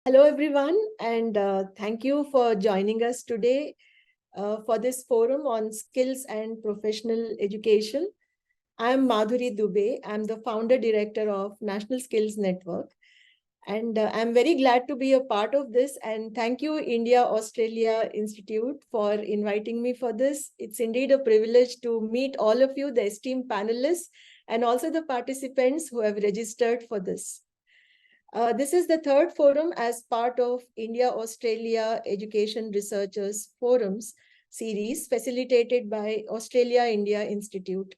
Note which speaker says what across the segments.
Speaker 1: Hello, everyone, and thank you for joining us today for this forum on skills and professional education. I'm Madhuri Dubey. I'm the founder director of National Skills Network, and I'm very glad to be a part of this. And thank you, India Australia Institute, for inviting me for this. It's indeed a privilege to meet all of you, the esteemed panelists, and also the participants who have registered for this. This is the third forum as part of India-Australia Education Researchers Forums series facilitated by Australia-India Institute.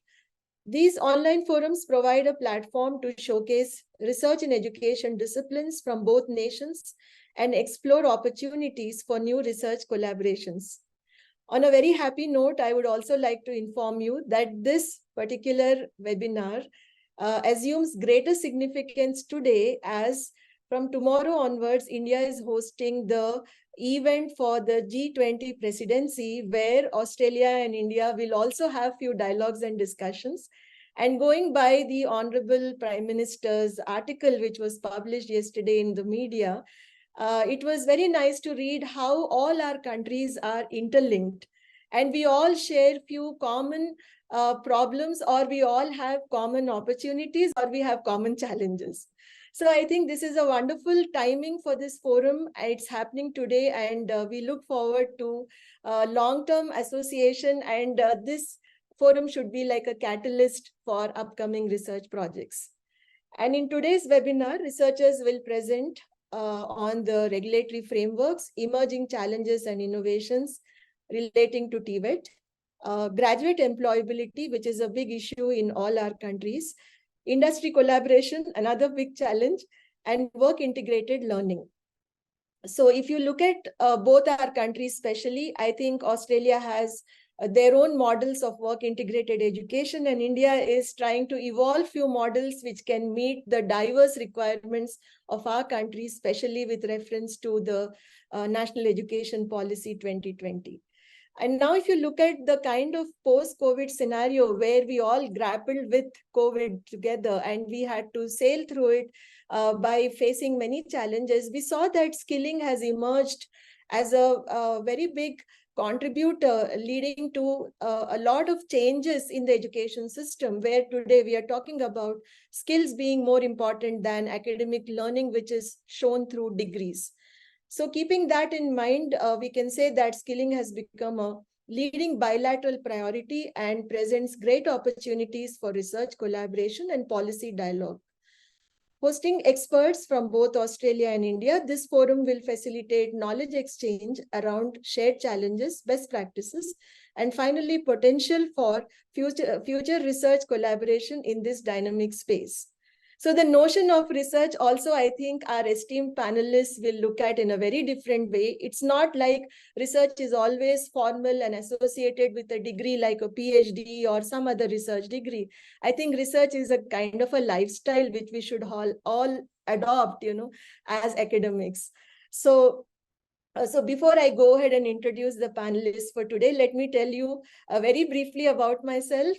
Speaker 1: These online forums provide a platform to showcase research in education disciplines from both nations and explore opportunities for new research collaborations. On a very happy note, I would also like to inform you that this particular webinar assumes greater significance today, as from tomorrow onwards, India is hosting the event for the G20 presidency, where Australia and India will also have few dialogues and discussions. And going by the Honorable Prime Minister's article, which was published yesterday in the media, it was very nice to read how all our countries are interlinked and we all share few common problems, or we all have common opportunities, or we have common challenges. So I think this is a wonderful timing for this forum. It's happening today, and we look forward to long-term association, and this forum should be like a catalyst for upcoming research projects. And in today's webinar, researchers will present on the regulatory frameworks, emerging challenges and innovations relating to TVET, graduate employability, which is a big issue in all our countries, industry collaboration, another big challenge, and work integrated learning. So if you look at both our countries, especially, I think Australia has their own models of work integrated education, and India is trying to evolve few models which can meet the diverse requirements of our country, especially with reference to the National Education Policy 2020. And now if you look at the kind of post-COVID scenario where we all grappled with COVID together and we had to sail through it by facing many challenges, we saw that skilling has emerged as a very big contributor, leading to a lot of changes in the education system, where today we are talking about skills being more important than academic learning, which is shown through degrees. So keeping that in mind, we can say that skilling has become a leading bilateral priority and presents great opportunities for research collaboration and policy dialogue. Hosting experts from both Australia and India, this forum will facilitate knowledge exchange around shared challenges, best practices, and finally, potential for future research collaboration in this dynamic space. So the notion of research also, I think our esteemed panelists will look at in a very different way. It's not like research is always formal and associated with a degree like a PhD or some other research degree. I think research is a kind of a lifestyle which we should all adopt, as academics. So before I go ahead and introduce the panelists for today, let me tell you very briefly about myself.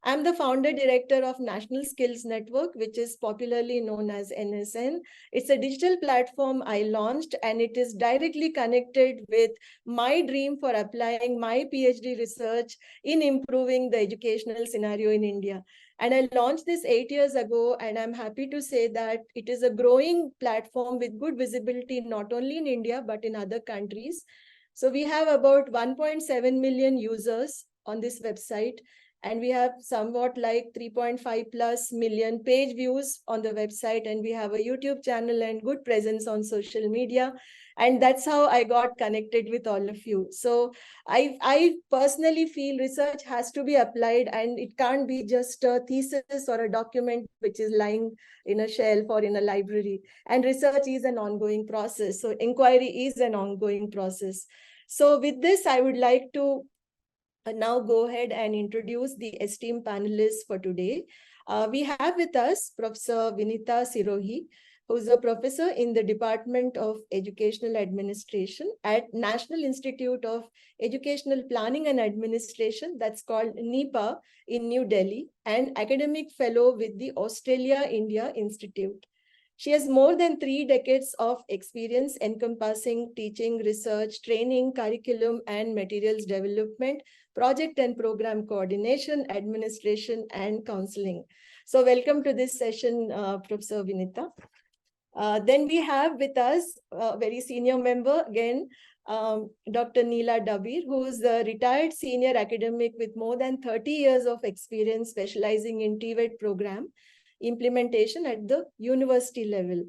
Speaker 1: I'm the founder director of National Skills Network, which is popularly known as NSN. It's a digital platform I launched, and it is directly connected with my dream for applying my PhD research in improving the educational scenario in India. And I launched this 8 years ago, and I'm happy to say that it is a growing platform with good visibility, not only in India, but in other countries. So we have about 1.7 million users on this website, and we have somewhat like 3.5 plus million page views on the website, and we have a YouTube channel and good presence on social media. And that's how I got connected with all of you. So I personally feel research has to be applied, and it can't be just a thesis or a document which is lying in a shelf or in a library. And research is an ongoing process. So inquiry is an ongoing process. So with this, I would like to now go ahead and introduce the esteemed panelists for today. We have with us Professor Vineeta Sirohi, who is a professor in the Department of Educational Administration at National Institute of Educational Planning and Administration, that's called NEPA, in New Delhi, and academic fellow with the Australia-India Institute. She has more than 3 decades of experience encompassing teaching, research, training, curriculum and materials development, project and program coordination, administration, and counseling. So welcome to this session, Professor Vineeta. Then we have with us a very senior member again, Dr. Dubey, who is a retired senior academic with more than 30 years of experience specializing in TVET program implementation at the university level.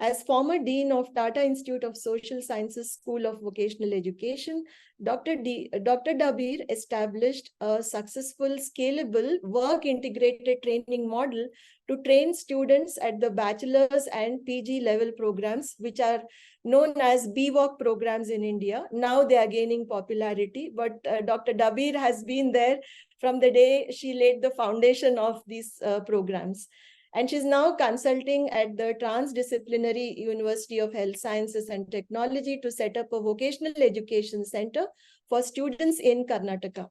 Speaker 1: As former Dean of Tata Institute of Social Sciences School of Vocational Education, Dr. Dabir established a successful, scalable, work-integrated training model to train students at the bachelor's and PG level programs, which are known as BVOC programs in India. Now they are gaining popularity, but Dr. Dabir has been there from the day she laid the foundation of these programs. And she's now consulting at the Transdisciplinary University of Health Sciences and Technology to set up a vocational education center for students in Karnataka.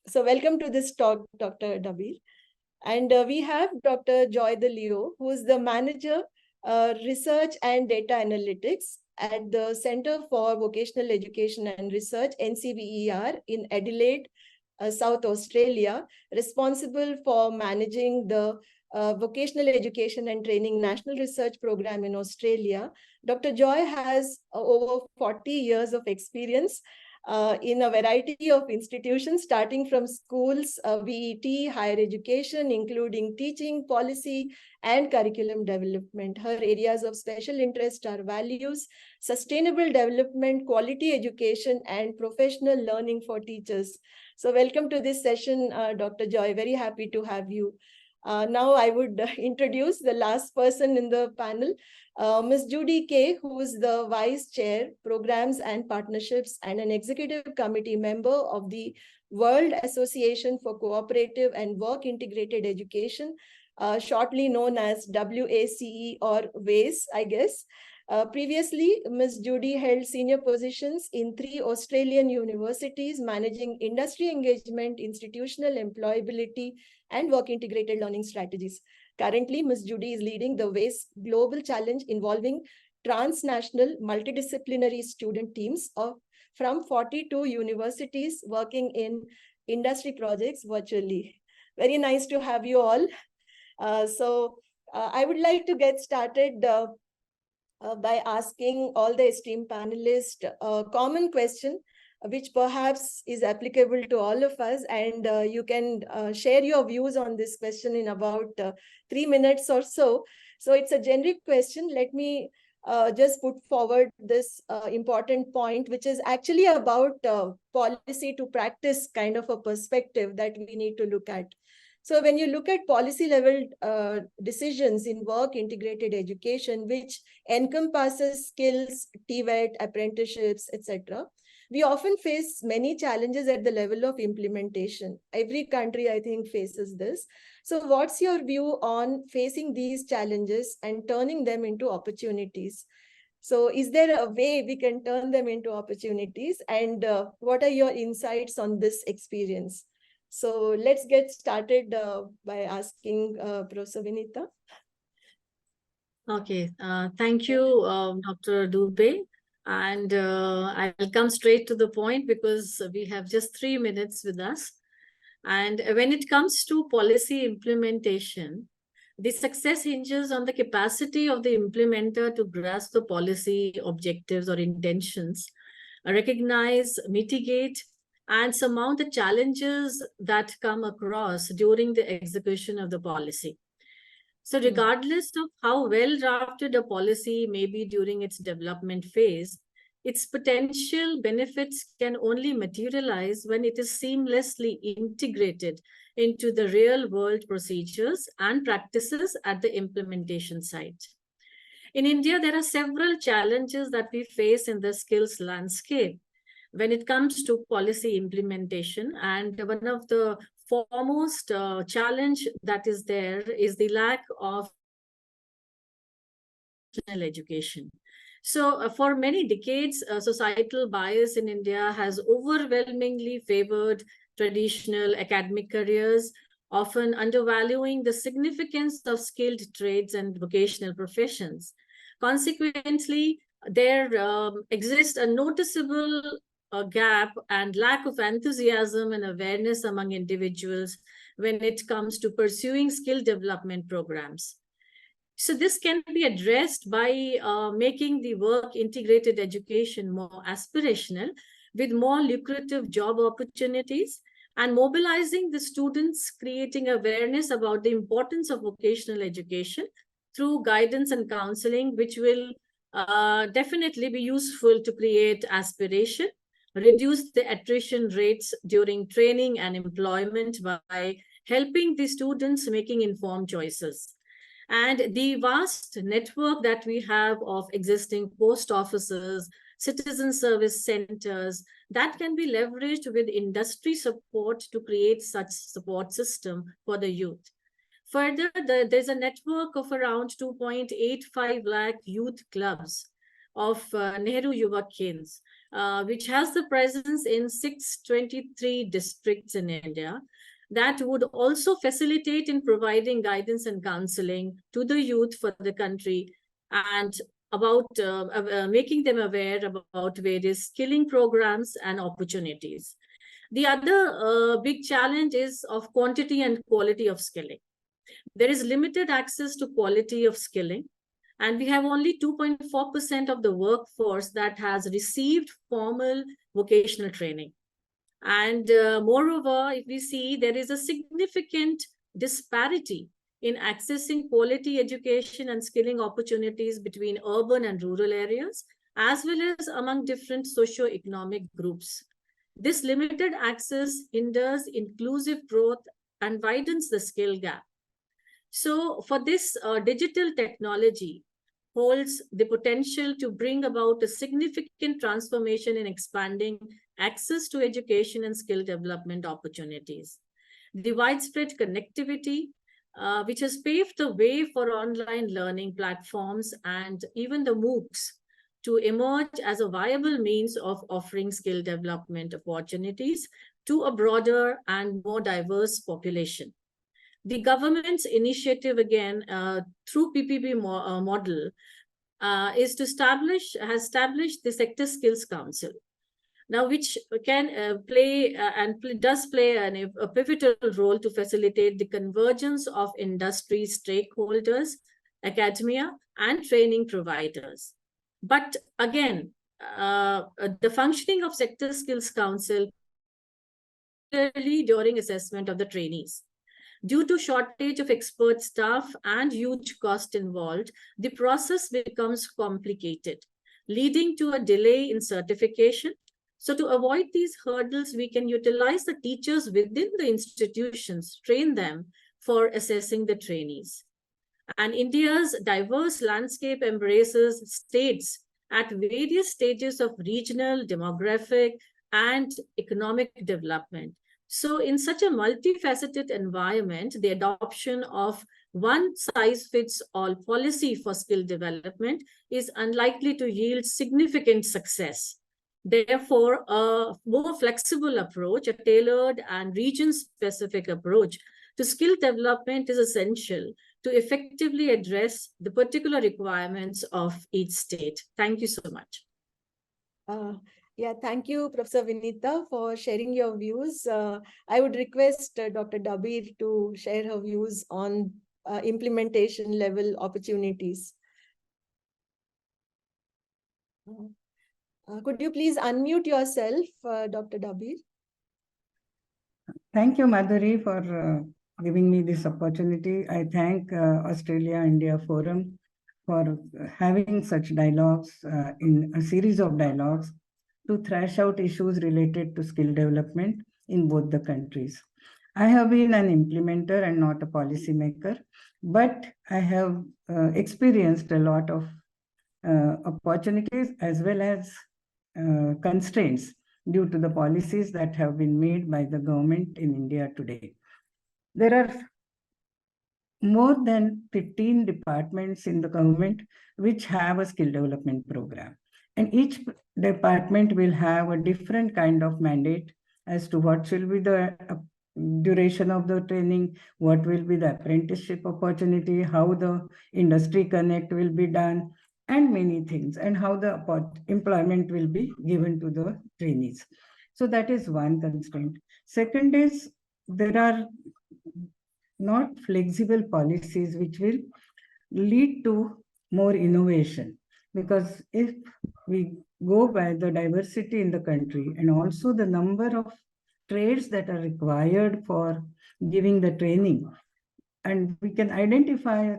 Speaker 1: So welcome to this talk, Dr. Dabir. And we have Dr. Joy De Leo, who is the Manager, Research and Data Analytics at the Center for Vocational Education and Research, NCVER, in Adelaide, South Australia, responsible for managing the Vocational Education and Training National Research Program in Australia. Dr. Joy has over 40 years of experience in a variety of institutions, starting from schools, VET, higher education, including teaching, policy, and curriculum development. Her areas of special interest are values, sustainable development, quality education, and professional learning for teachers. So welcome to this session, Dr. Joy. Very happy to have you. Now I would introduce the last person in the panel, Ms. Judy K, who is the Vice Chair, Programs and Partnerships and an Executive Committee member of the World Association for Cooperative and Work Integrated Education, shortly known as WACE or WACE, I guess. Previously, Ms. Judy held senior positions in 3 Australian universities, managing industry engagement, institutional employability, and work integrated learning strategies. Currently, Ms. Judy is leading the WACE Global Challenge involving transnational multidisciplinary student teams from 42 universities working in industry projects virtually. Very nice to have you all. I would like to get started by asking all the esteemed panelists a common question, which perhaps is applicable to all of us. And you can share your views on this question in about 3 minutes or so. So it's a generic question. Let me just put forward this important point, which is actually about policy to practice kind of a perspective that we need to look at. So when you look at policy level decisions in work integrated education, which encompasses skills, TVET, apprenticeships, etc., we often face many challenges at the level of implementation. Every country, I think, faces this. So what's your view on facing these challenges and turning them into opportunities? So is there a way we can turn them into opportunities? And what are your insights on this experience? So let's get started by asking Professor Vineeta.
Speaker 2: Okay, thank you, Dr. Dubey. And I'll come straight to the point because we have just 3 minutes with us. And when it comes to policy implementation, the success hinges on the capacity of the implementer to grasp the policy objectives or intentions, recognize, mitigate, and surmount the challenges that come across during the execution of the policy. So regardless of how well drafted a policy may be during its development phase, its potential benefits can only materialize when it is seamlessly integrated into the real world procedures and practices at the implementation site. In India, there are several challenges that we face in the skills landscape when it comes to policy implementation. And one of the foremost challenge that is there is the lack of education. So for many decades, societal bias in India has overwhelmingly favored traditional academic careers, often undervaluing the significance of skilled trades and vocational professions. Consequently, there exists a noticeable gap and lack of enthusiasm and awareness among individuals when it comes to pursuing skill development programs. So this can be addressed by making the work integrated education more aspirational with more lucrative job opportunities and mobilizing the students, creating awareness about the importance of vocational education through guidance and counseling, which will definitely be useful to create aspiration, reduce the attrition rates during training and employment by helping the students making informed choices. And the vast network that we have of existing post offices, citizen service centers, that can be leveraged with industry support to create such support system for the youth. Further, there's a network of around 2.85 lakh youth clubs of Nehru Yuva Kendras, which has the presence in 623 districts in India, that would also facilitate in providing guidance and counseling to the youth for the country and about making them aware about various skilling programs and opportunities. The other big challenge is of quantity and quality of skilling. There is limited access to quality of skilling, and we have only 2.4% of the workforce that has received formal vocational training. And moreover, if we see, there is a significant disparity in accessing quality education and skilling opportunities between urban and rural areas, as well as among different socio-economic groups. This limited access hinders inclusive growth and widens the skill gap. So for this, digital technology holds the potential to bring about a significant transformation in expanding access to education and skill development opportunities. The widespread connectivity, which has paved the way for online learning platforms and even the MOOCs to emerge as a viable means of offering skill development opportunities to a broader and more diverse population. The government's initiative, again, through PPP model, is to has established the Sector Skills Council, now which can play does play a pivotal role to facilitate the convergence of industry stakeholders, academia, and training providers. But again, the functioning of Sector Skills Council during assessment of the trainees. Due to shortage of expert staff and huge cost involved, the process becomes complicated, leading to a delay in certification. So to avoid these hurdles, we can utilize the teachers within the institutions, train them for assessing the trainees. And India's diverse landscape embraces states at various stages of regional, demographic, and economic development. So in such a multifaceted environment, the adoption of one-size-fits-all policy for skill development is unlikely to yield significant success. Therefore, a more flexible approach, a tailored and region-specific approach to skill development is essential to effectively address the particular requirements of each state. Thank you so much.
Speaker 1: Yeah, thank you, Professor Vineeta, for sharing your views. I would request Dr. Dubey to share her views on implementation level opportunities. Could you please unmute yourself, Dr. Dubey?
Speaker 3: Thank you, Madhuri, for giving me this opportunity. I thank Australia-India Forum for having such dialogues in a series of dialogues to thrash out issues related to skill development in both the countries. I have been an implementer and not a policymaker, but I have experienced a lot of opportunities as well as constraints due to the policies that have been made by the government in India today. There are more than 15 departments in the government which have a skill development program. And each department will have a different kind of mandate as to what should be the duration of the training, what will be the apprenticeship opportunity, how the industry connect will be done, and many things, and how the employment will be given to the trainees. So that is one constraint. Second is there are not flexible policies which will lead to more innovation. Because if we go by the diversity in the country and also the number of trades that are required for giving the training, and we can identify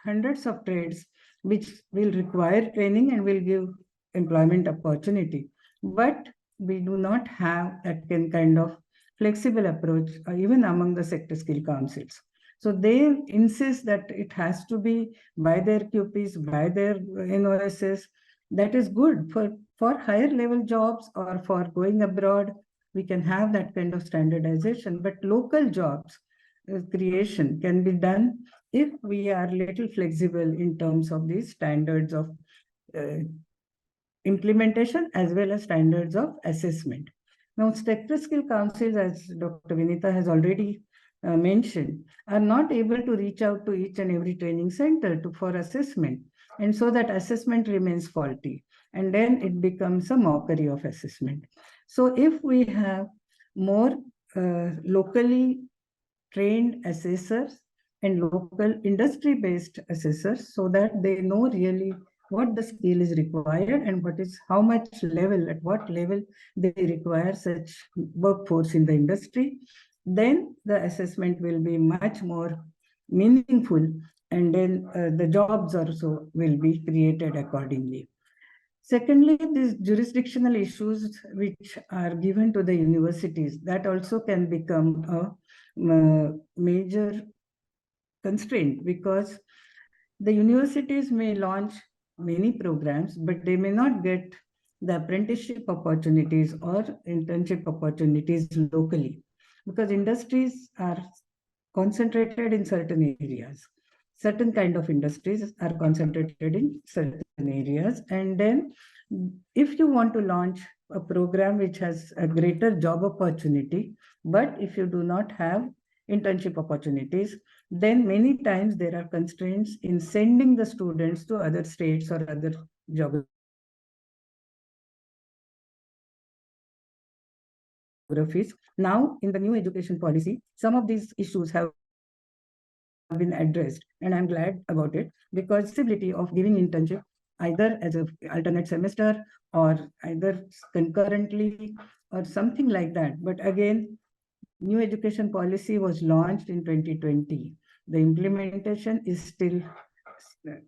Speaker 3: hundreds of trades which will require training and will give employment opportunity. But we do not have that kind of flexible approach, even among the sector skill councils. So they insist that it has to be by their QPs, by their NOSs. That is good for higher level jobs or for going abroad. We can have that kind of standardization, but local jobs creation can be done if we are little flexible in terms of these standards of implementation as well as standards of assessment. Now, sector skill councils, as Dr. Vineeta has already mentioned, are not able to reach out to each and every training center for assessment. And so that assessment remains faulty. And then it becomes a mockery of assessment. So if we have more locally trained assessors and local industry-based assessors, so that they know really what the skill is required and what is how much level, at what level they require such workforce in the industry, then the assessment will be much more meaningful, and then the jobs also will be created accordingly. Secondly, these jurisdictional issues which are given to the universities, that also can become a major constraint, because the universities may launch many programs, but they may not get the apprenticeship opportunities or internship opportunities locally, because industries are concentrated in certain areas. Certain kind of industries are concentrated in certain areas. And then if you want to launch a program which has a greater job opportunity, but if you do not have internship opportunities, then many times there are constraints in sending the students to other states or other geographies. Now, in the new education policy, some of these issues have been addressed, and I'm glad about it, because possibility of giving internship either as an alternate semester or either concurrently or something like that. But again, new education policy was launched in 2020. The implementation is still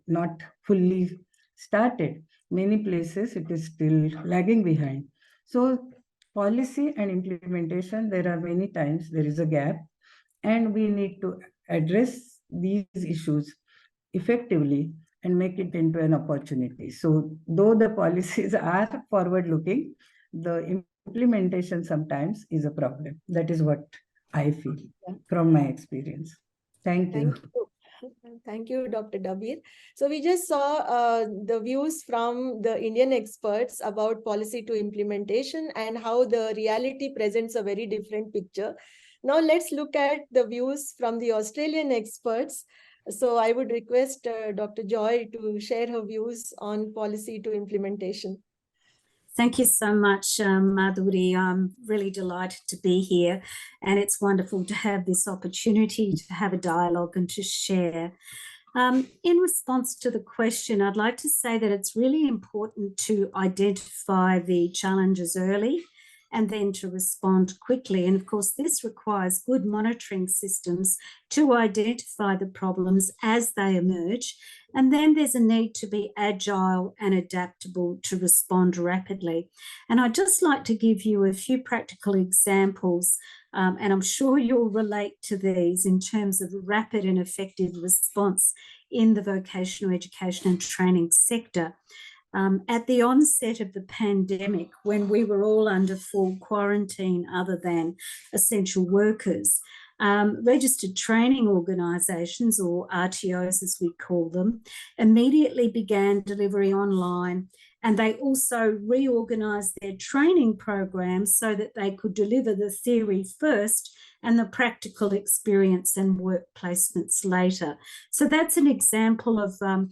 Speaker 3: not fully started. Many places it is still lagging behind. So policy and implementation, there are many times there is a gap, and we need to address these issues effectively and make it into an opportunity. So though the policies are forward-looking, the implementation sometimes is a problem. That is what I feel from my experience. Thank you.
Speaker 1: Thank you, Dr. Dabir. So we just saw the views from the Indian experts about policy to implementation and how the reality presents a very different picture. Now let's look at the views from the Australian experts. So I would request Dr. Joy to share her views on policy to implementation.
Speaker 4: Thank you so much, Madhuri. I'm really delighted to be here, and it's wonderful to have this opportunity to have a dialogue and to share. In response to the question, I'd like to say that it's really important to identify the challenges early and then to respond quickly. And of course, this requires good monitoring systems to identify the problems as they emerge. And then there's a need to be agile and adaptable to respond rapidly. And I'd just like to give you a few practical examples, and I'm sure you'll relate to these in terms of rapid and effective response in the vocational education and training sector. At the onset of the pandemic, when we were all under full quarantine other than essential workers, registered training organisations, or RTOs as we call them, immediately began delivery online, and they also reorganised their training programs so that they could deliver the theory first and the practical experience and work placements later. So that's an example of a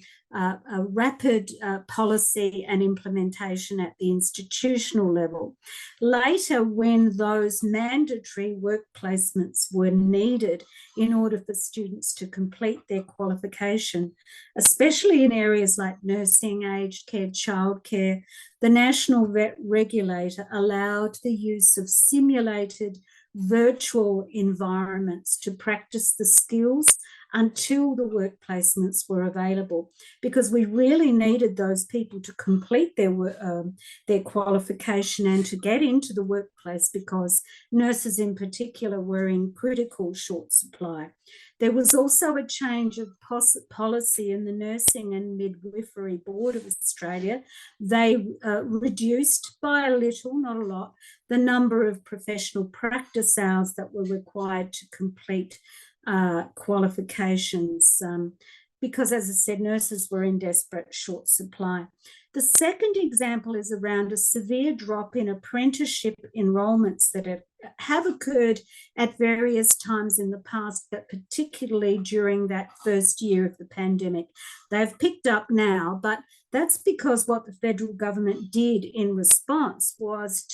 Speaker 4: rapid policy and implementation at the institutional level. Later, when those mandatory work placements were needed in order for students to complete their qualification, especially in areas like nursing, aged care, childcare, the National VET regulator allowed the use of simulated virtual environments to practice the skills until the work placements were available, because we really needed those people to complete their qualification and to get into the workplace, because nurses in particular were in critical short supply. There was also a change of policy in the Nursing and Midwifery Board of Australia. They reduced by a little, not a lot, the number of professional practice hours that were required to complete qualifications, because, as I said, nurses were in desperate short supply. The second example is around a severe drop in apprenticeship enrolments that have occurred at various times in the past, but particularly during that first year of the pandemic. They've picked up now, but that's because what the federal government did in response was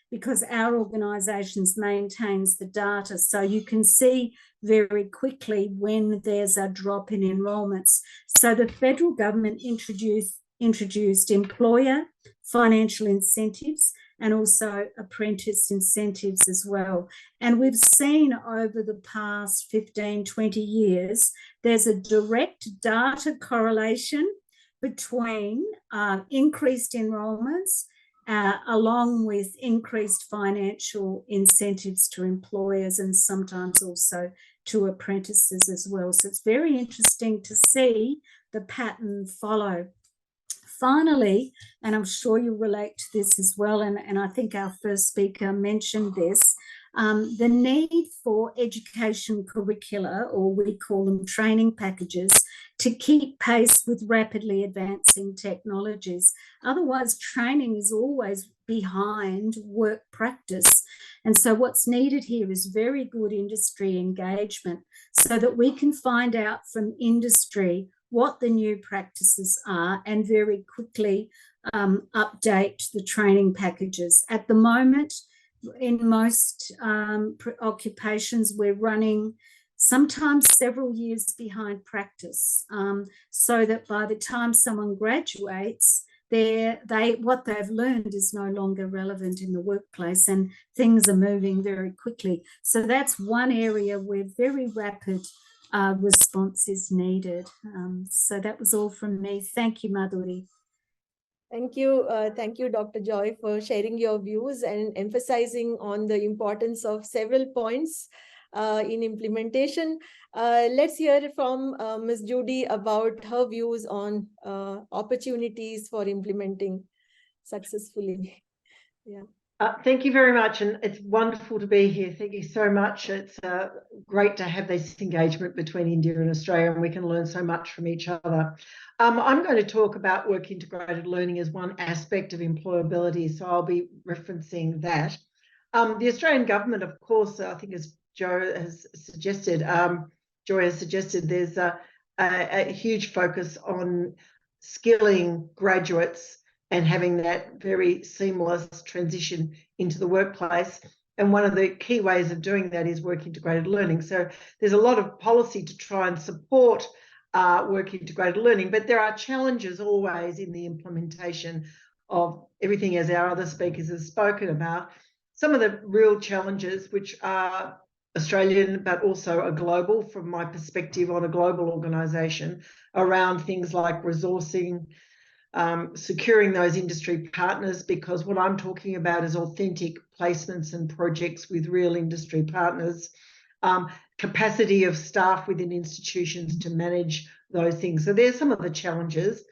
Speaker 4: because our organisations maintains the data, so you can see very quickly when there's a drop in enrolments. So the federal government introduced employer financial incentives and also apprentice incentives as well. And we've seen over the past 15, 20 years, there's a direct data correlation between increased enrolments along with increased financial incentives to employers and sometimes also to apprentices as well. So it's very interesting to see the pattern follow. Finally, and I'm sure you relate to this as well, and I think our first speaker mentioned this, the need for education curricula, or we call them training packages, to keep pace with rapidly advancing technologies. Otherwise, training is always behind work practice. And so what's needed here is very good industry engagement so that we can find out from industry what the new practices are and very quickly update the training packages. At the moment, in most occupations, we're running sometimes several years behind practice, so that by the time someone graduates, what they've learned is no longer relevant in the workplace, and things are moving very quickly. So that's one area where very rapid response is needed. So that was all from me. Thank you, Madhuri.
Speaker 1: Thank you, Dr. Joy, for sharing your views and emphasizing on the importance of several points in implementation. Let's hear from Ms. Judy about her views on opportunities for implementing successfully. Yeah.
Speaker 5: Thank you very much, and it's wonderful to be here. Thank you so much. It's great to have this engagement between India and Australia, and we can learn so much from each other. I'm going to talk about work integrated learning as one aspect of employability, so I'll be referencing that. The Australian government, of course, I think as Joy has suggested, there's a huge focus on skilling graduates and having that very seamless transition into the workplace. And one of the key ways of doing that is work integrated learning. So there's a lot of policy to try and support work integrated learning, but there are challenges always in the implementation of everything, as our other speakers have spoken about. Some of the real challenges, which are Australian, but also a global, from my perspective on a global organisation, around things like resourcing, securing those industry partners, because what I'm talking about is authentic placements and projects with real industry partners, capacity of staff within institutions to manage those things. So there's some of the challenges.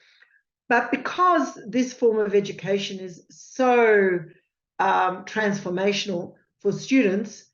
Speaker 5: But because this form of education is so transformational for students,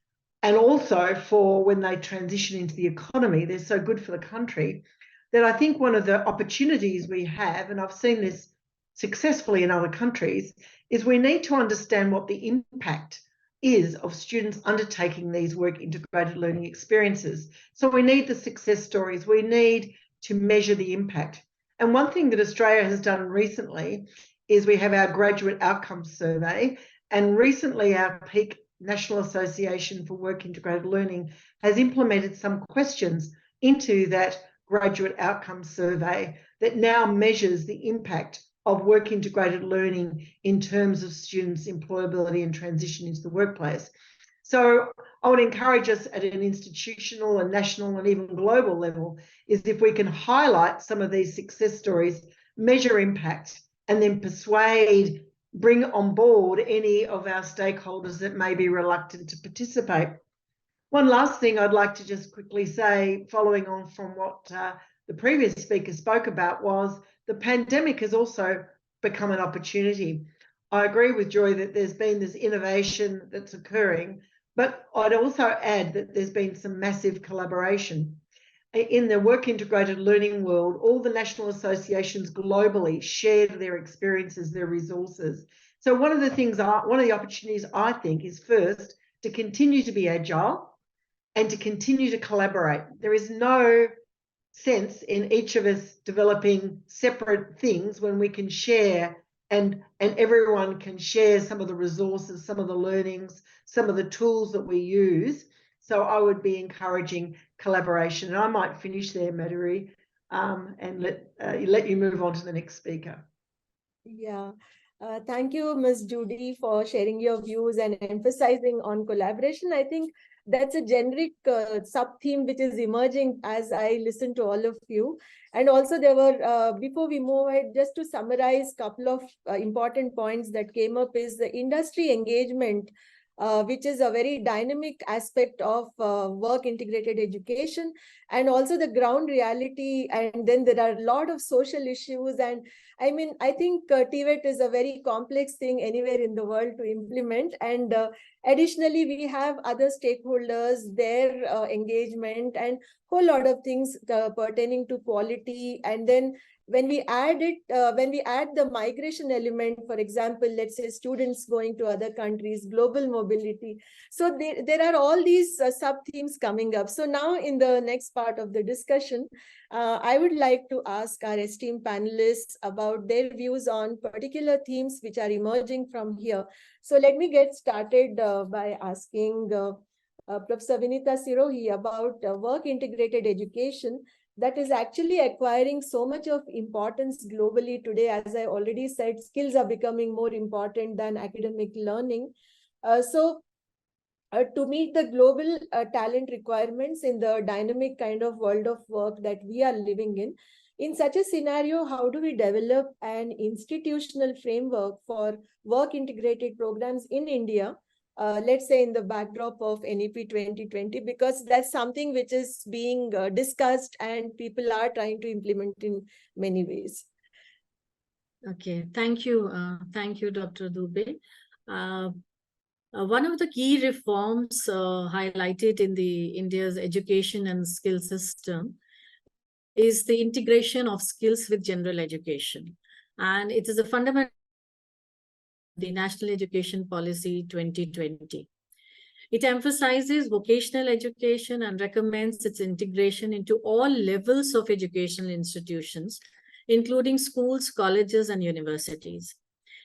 Speaker 5: and also for when they transition into the economy, they're so good for the country, that I think one of the opportunities we have, and I've seen this successfully in other countries, is we need to understand what the impact is of students undertaking these work integrated learning experiences. So we need the success stories. We need to measure the impact. And one thing that Australia has done recently is we have our graduate outcomes survey, and recently our peak National Association for Work Integrated Learning has implemented some questions into that graduate outcomes survey that now measures the impact of work integrated learning in terms of students' employability and transition into the workplace. So I would encourage us at an institutional and national and even global level is if we can highlight some of these success stories, measure impact, and then persuade, bring on board any of our stakeholders that may be reluctant to participate. One last thing I'd like to just quickly say, following on from what the previous speaker spoke about, was the pandemic has also become an opportunity. I agree with Joy that there's been this innovation that's occurring, but I'd also add that there's been some massive collaboration. In the work integrated learning world, all the national associations globally shared their experiences, their resources. So one of the opportunities I think is first to continue to be agile and to continue to collaborate. There is no sense in each of us developing separate things when we can share and everyone can share some of the resources, some of the learnings, some of the tools that we use. So I would be encouraging collaboration. And I might finish there, Madhuri, and let you move on to the next speaker.
Speaker 1: Yeah. Thank you, Ms. Judy, for sharing your views and emphasizing on collaboration. I think that's a generic sub-theme which is emerging as I listen to all of you. And also there were, before we move ahead, just to summarize a couple of important points that came up is the industry engagement, which is a very dynamic aspect of work integrated education, and also the ground reality. And then there are a lot of social issues. And I mean, I think TVET is a very complex thing anywhere in the world to implement. And additionally, we have other stakeholders, their engagement, and whole lot of things pertaining to quality. And then when we add the migration element, for example, let's say students going to other countries, global mobility. So there are all these sub-themes coming up. So now in the next part of the discussion, I would like to ask our esteemed panelists about their views on particular themes which are emerging from here. So let me get started by asking Professor Vineeta Sirohi about work integrated education that is actually acquiring so much of importance globally today. As I already said, skills are becoming more important than academic learning. To meet the global talent requirements in the dynamic kind of world of work that we are living in such a scenario, how do we develop an institutional framework for work integrated programs in India? Let's say in the backdrop of NEP 2020, because that's something which is being discussed and people are trying to implement in many ways.
Speaker 2: Okay, thank you. Thank you, Dr. Dubey. One of the key reforms highlighted in India's education and skill system is the integration of skills with general education. And it is a fundamental the National Education Policy 2020. It emphasizes vocational education and recommends its integration into all levels of educational institutions, including schools, colleges, and universities.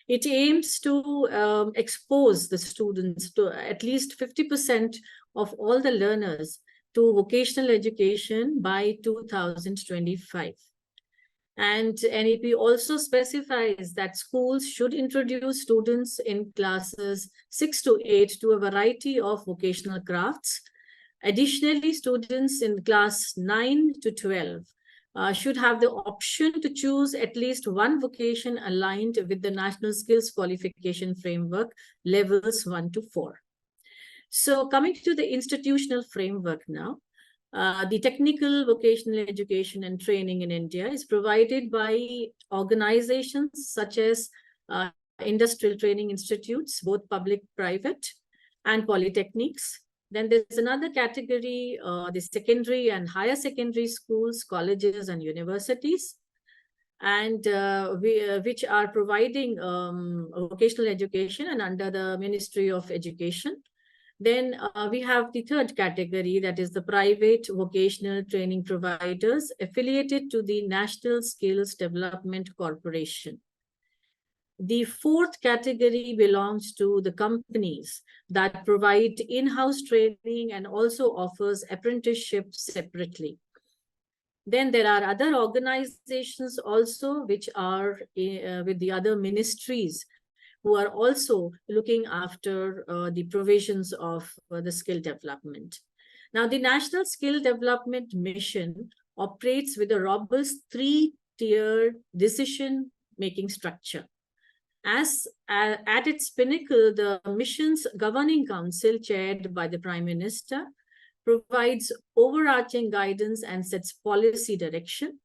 Speaker 2: It aims to expose the students to at least 50% of all the learners to vocational education by 2025. And NEP also specifies that schools should introduce students in classes 6 to 8 to a variety of vocational crafts. Additionally, students in class 9 to 12 should have the option to choose at least one vocation aligned with the National Skills Qualification Framework levels 1 to 4. So coming to the institutional framework now, the technical vocational education and training in India is provided by organizations such as industrial training institutes, both public, private, and polytechnics. Then there's another category, the secondary and higher secondary schools, colleges, and universities, and which are providing vocational education and under the Ministry of Education. Then we have the third category, that is the private vocational training providers affiliated to the National Skills Development Corporation. The fourth category belongs to the companies that provide in-house training and also offers apprenticeships separately. Then there are other organizations also which are with the other ministries who are also looking after the provisions of the skill development. Now, the National Skill Development Mission operates with a robust three-tier decision-making structure. As at its pinnacle, the mission's governing council, chaired by the Prime Minister, provides overarching guidance and sets policy direction.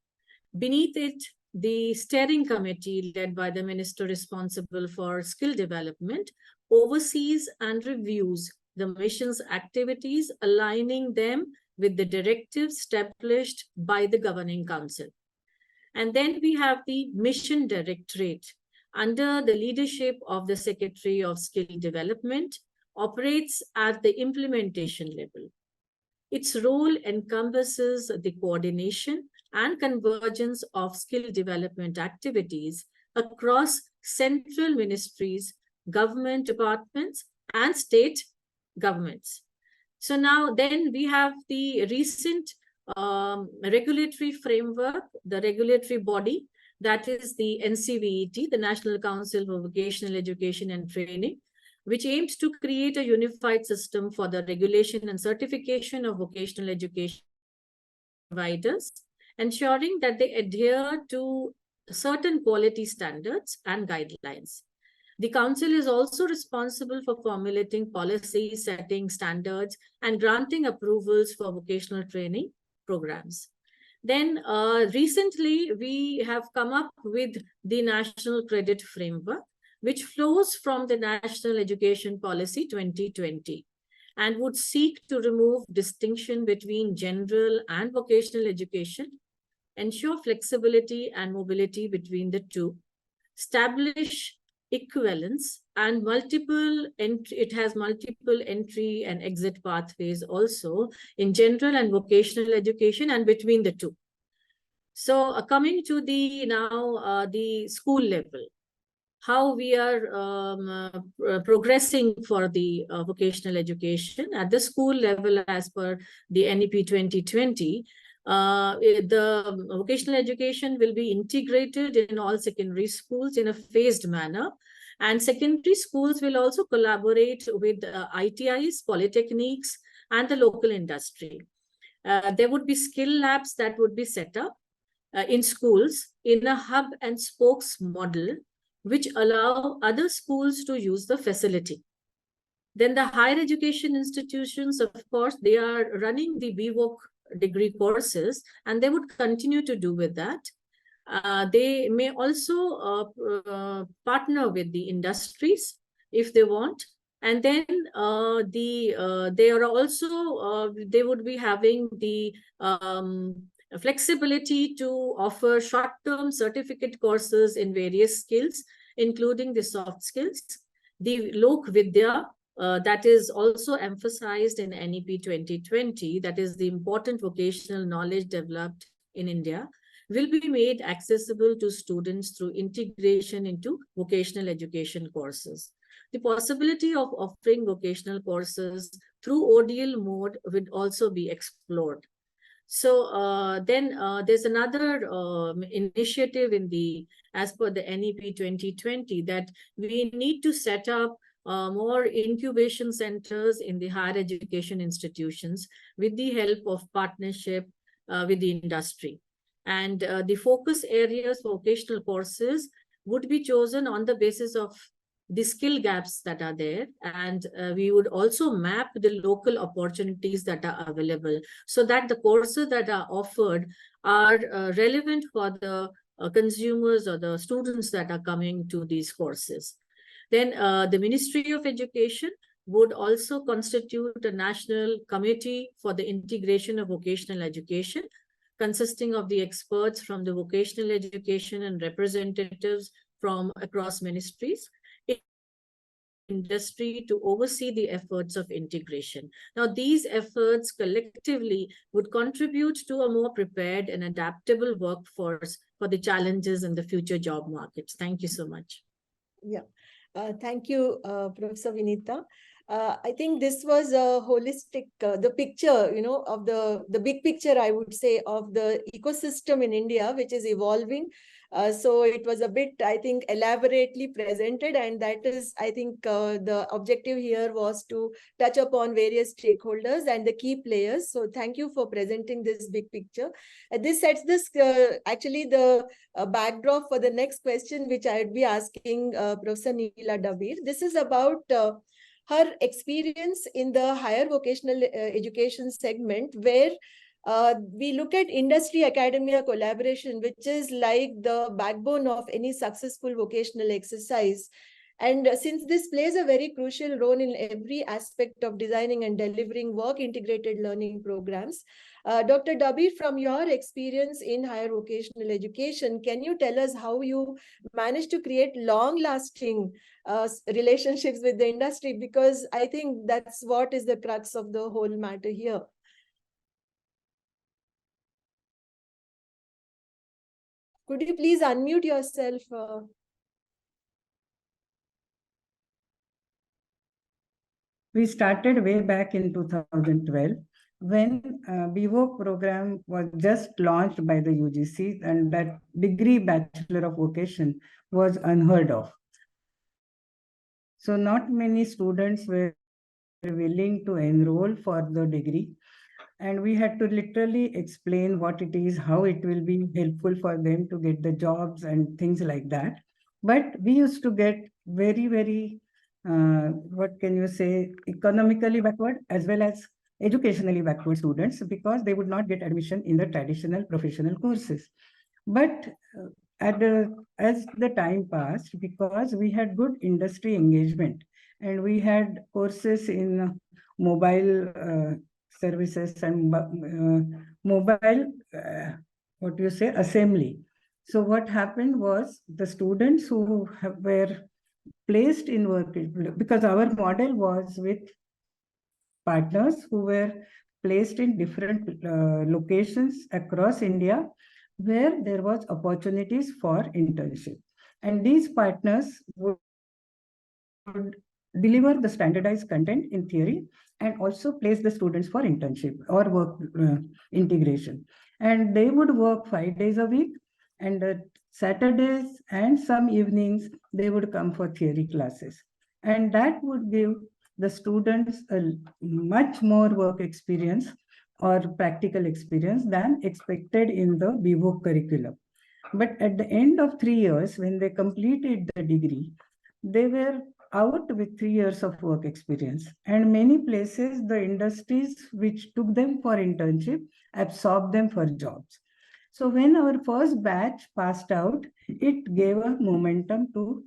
Speaker 2: Beneath it, the steering committee, led by the minister responsible for skill development, oversees and reviews the mission's activities, aligning them with the directives established by the governing council. And then we have the mission directorate, under the leadership of the Secretary of Skill Development, operates at the implementation level. Its role encompasses the coordination and convergence of skill development activities across central ministries, government departments, and state governments. So now then we have the recent regulatory framework, the regulatory body, that is the NCVET, the National Council for Vocational Education and Training, which aims to create a unified system for the regulation and certification of vocational education providers, ensuring that they adhere to certain quality standards and guidelines. The Council is also responsible for formulating policy, setting standards, and granting approvals for vocational training programs. Then recently, we have come up with the National Credit Framework, which flows from the National Education Policy 2020 and would seek to remove distinction between general and vocational education, ensure flexibility and mobility between the two, establish equivalence and it has multiple entry and exit pathways also in general and vocational education and between the two. So coming to the now the school level, how we are progressing for the vocational education at the school level as per the NEP 2020. The vocational education will be integrated in all secondary schools in a phased manner, and secondary schools will also collaborate with ITIs, polytechnics, and the local industry. There would be skill labs that would be set up in schools in a hub and spokes model, which allow other schools to use the facility. Then the higher education institutions, of course, they are running the BVoc degree courses, and they would continue to do with that. They may also partner with the industries if they want. And then they are also, they would be having the flexibility to offer short-term certificate courses in various skills, including the soft skills. The Lok Vidya, that is also emphasized in NEP 2020, that is the important vocational knowledge developed in India, will be made accessible to students through integration into vocational education courses. The possibility of offering vocational courses through ODL mode would also be explored. So then there's another initiative in the, as per the NEP 2020, that we need to set up more incubation centers in the higher education institutions with the help of partnership with the industry. And the focus areas for vocational courses would be chosen on the basis of the skill gaps that are there, and we would also map the local opportunities that are available so that the courses that are offered are relevant for the consumers or the students that are coming to these courses. Then the Ministry of Education would also constitute a national committee for the integration of vocational education, consisting of the experts from the vocational education and representatives from across ministries. industry to oversee the efforts of integration. Now, these efforts collectively would contribute to a more prepared and adaptable workforce for the challenges in the future job markets. Thank you so much.
Speaker 1: Yeah, thank you, Professor Vineeta. I think this was a holistic, the picture, of the big picture, I would say, of the ecosystem in India, which is evolving. So it was a bit, I think, elaborately presented, and that is, I think, the objective here was to touch upon various stakeholders and the key players. So thank you for presenting this big picture. This sets this actually the backdrop for the next question, which I would be asking Professor Neela Dabir. This is about her experience in the higher vocational education segment, where we look at industry-academia collaboration, which is like the backbone of any successful vocational exercise. And since this plays a very crucial role in every aspect of designing and delivering work-integrated learning programs, Dr. Dabir, from your experience in higher vocational education, can you tell us how you managed to create long-lasting relationships with the industry? Because I think that's what is the crux of the whole matter here. Could you please unmute yourself?
Speaker 3: We started way back in 2012 when BVOC program was just launched by the UGC, and that degree Bachelor of Vocation was unheard of. So not many students were willing to enroll for the degree. And we had to literally explain what it is, how it will be helpful for them to get the jobs and things like that. But we used to get very, very, what can you say, economically backward as well as educationally backward students, because they would not get admission in the traditional professional courses. But as the time passed, because we had good industry engagement and we had courses in mobile services and mobile, what you say, assembly. So what happened was the students who were placed in work, because our model was with partners who were placed in different locations across India, where there was opportunities for internship. And these partners would deliver the standardized content in theory and also place the students for internship or work integration. And they would work 5 days a week, and Saturdays and some evenings, they would come for theory classes. And that would give the students a much more work experience or practical experience than expected in the BVOC curriculum. But at the end of 3 years, when they completed the degree, they were out with 3 years of work experience. And many places, the industries which took them for internship absorbed them for jobs. So when our first batch passed out, it gave a momentum to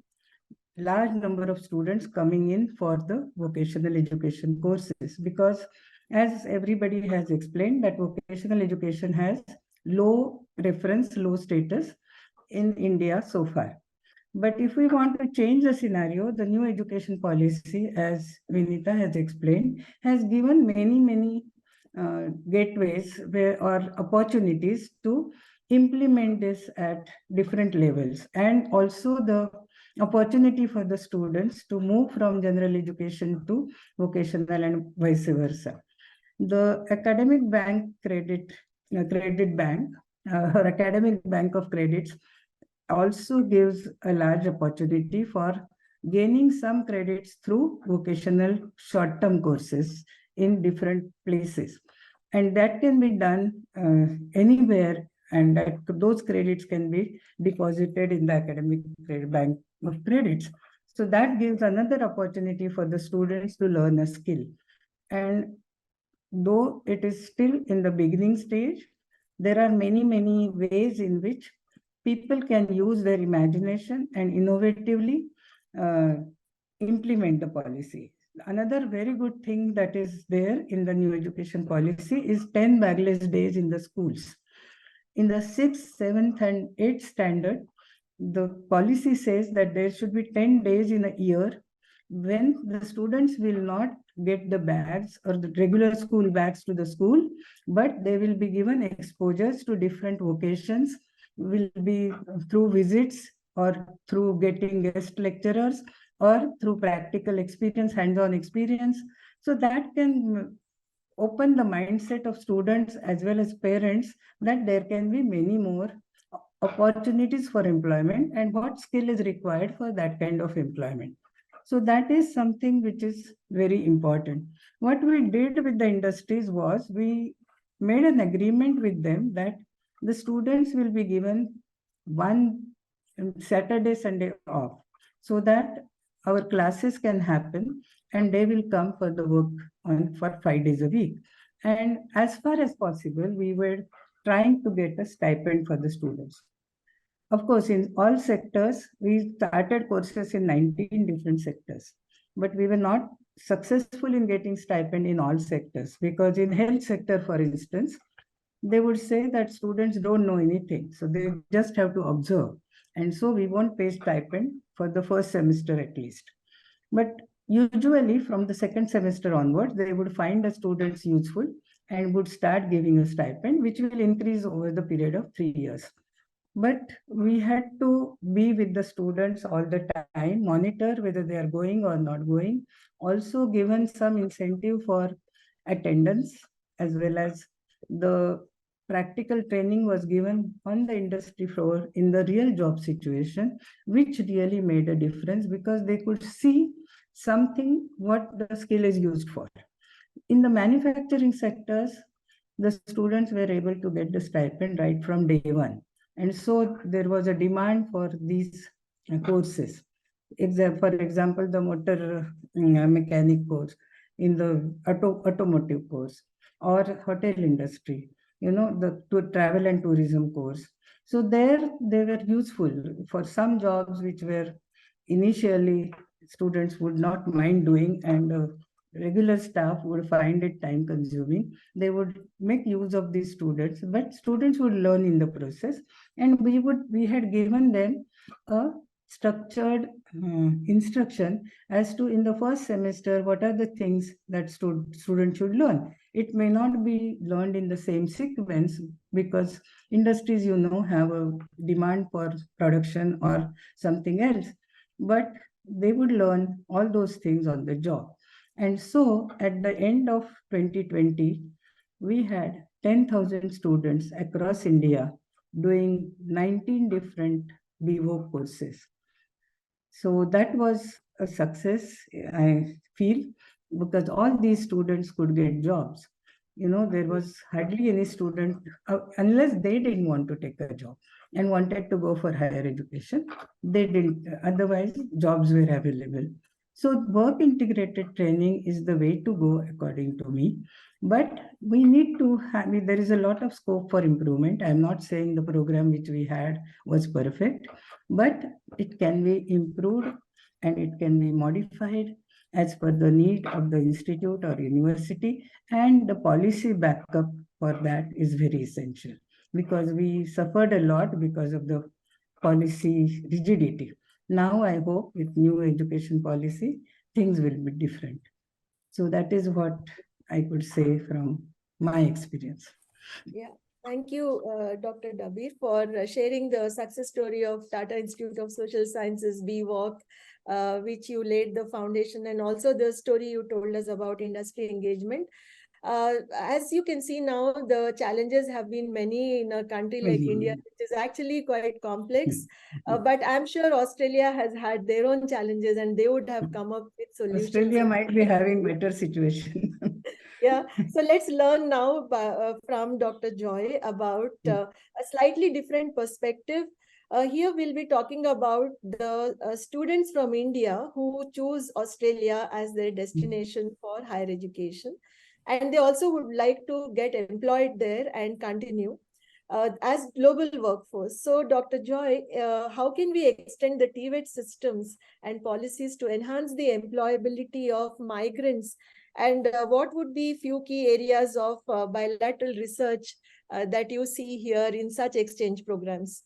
Speaker 3: large number of students coming in for the vocational education courses, because as everybody has explained, that vocational education has low reference, low status in India so far. But if we want to change the scenario, the new education policy, as Vineeta has explained, has given many gateways or opportunities to implement this at different levels, and also the opportunity for the students to move from general education to vocational and vice versa. The academic bank credit bank or academic bank of credits also gives a large opportunity for gaining some credits through vocational short-term courses in different places. And that can be done anywhere, and those credits can be deposited in the academic bank of credits. So that gives another opportunity for the students to learn a skill. And though it is still in the beginning stage, there are many ways in which people can use their imagination and innovatively implement the policy. Another very good thing that is there in the new education policy is 10 bagless days in the schools. In the 6th, 7th, and 8th standard, the policy says that there should be 10 days in a year when the students will not get the bags or the regular school bags to the school, but they will be given exposures to different vocations, will be through visits or through getting guest lecturers or through practical experience, hands-on experience. So that can open the mindset of students as well as parents that there can be many more opportunities for employment and what skill is required for that kind of employment. So that is something which is very important. What we did with the industries was we made an agreement with them that the students will be given one Saturday, Sunday off so that our classes can happen and they will come for the work on for 5 days a week. And as far as possible, we were trying to get a stipend for the students. Of course, in all sectors, we started courses in 19 different sectors, but we were not successful in getting stipend in all sectors because in health sector, for instance, they would say that students don't know anything, so they just have to observe. And so we won't pay stipend for the first semester at least. But usually from the second semester onwards, they would find the students useful and would start giving a stipend, which will increase over the period of 3 years. But we had to be with the students all the time, monitor whether they are going or not going, also given some incentive for attendance, as well as the practical training was given on the industry floor in the real job situation, which really made a difference because they could see something what the skill is used for. In the manufacturing sectors, the students were able to get the stipend right from day one. And so there was a demand for these courses. For example, the motor mechanic course, in the automotive course, or hotel industry, the travel and tourism course. So there they were useful for some jobs which were initially students would not mind doing, and regular staff would find it time consuming. They would make use of these students, but students would learn in the process. And we had given them a structured instruction as to in the first semester what are the things that students should learn. It may not be learned in the same sequence because industries have a demand for production or something else, but they would learn all those things on the job. And so at the end of 2020, we had 10,000 students across India doing 19 different BVO courses. So that was a success, I feel, because all these students could get jobs. There was hardly any student, unless they didn't want to take a job and wanted to go for higher education, they didn't. Otherwise, jobs were available. So work integrated training is the way to go, according to me. But we need to have, there is a lot of scope for improvement. I'm not saying the program which we had was perfect, but it can be improved and it can be modified as per the need of the institute or university, and the policy backup for that is very essential because we suffered a lot because of the policy rigidity. Now I hope with new education policy, things will be different. So that is what I could say from my experience.
Speaker 1: Yeah. Thank you, Dr. Dubey, for sharing the success story of Tata Institute of Social Sciences, BVOC, which you laid the foundation, and also the story you told us about industry engagement. As you can see now, the challenges have been many in a country like India, which is actually quite complex. But I'm sure Australia has had their own challenges and they would have come up with solutions.
Speaker 3: Australia might be having better situation.
Speaker 1: Yeah, so let's learn now from Dr. Joy about a slightly different perspective. Here we'll be talking about the students from India who choose Australia as their destination for higher education. And they also would like to get employed there and continue as global workforce. So Dr. Joy, how can we extend the TVET systems and policies to enhance the employability of migrants? And what would be few key areas of bilateral research that you see here in such exchange programs?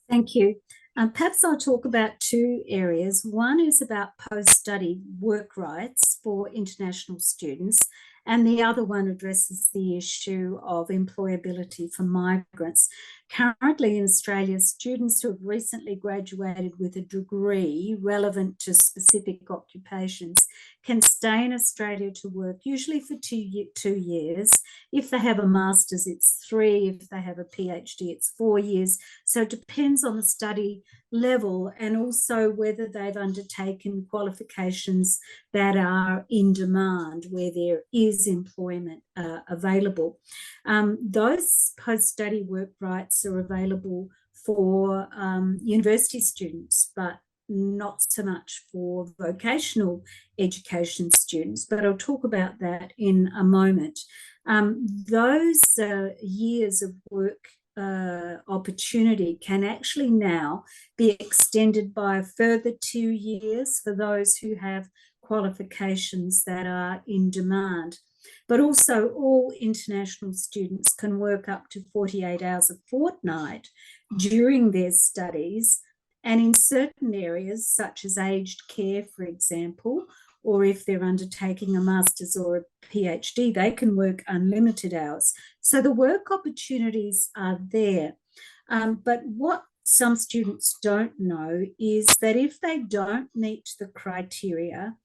Speaker 4: Thank you. Perhaps I'll talk about two areas. One is about post-study work rights for international students, and the other one addresses the issue of employability for migrants. Currently in Australia, students who have recently graduated with a degree relevant to specific occupations can stay in Australia to work, usually for 2 years. If they have a master's, it's 3. If they have a PhD, it's 4 years. So it depends on the study level and also whether they've undertaken qualifications that are in demand, where there is employment available. Those post-study work rights are available for university students, but not so much for vocational education students, but I'll talk about that in a moment. Those years of work opportunity can actually now be extended by a further 2 years for those who have qualifications that are in demand. But also all international students can work up to 48 hours a fortnight during their studies, and in certain areas such as aged care, for example, or if they're undertaking a master's or a PhD, they can work unlimited hours. So the work opportunities are there. But what some students don't know is that if they don't meet the criteria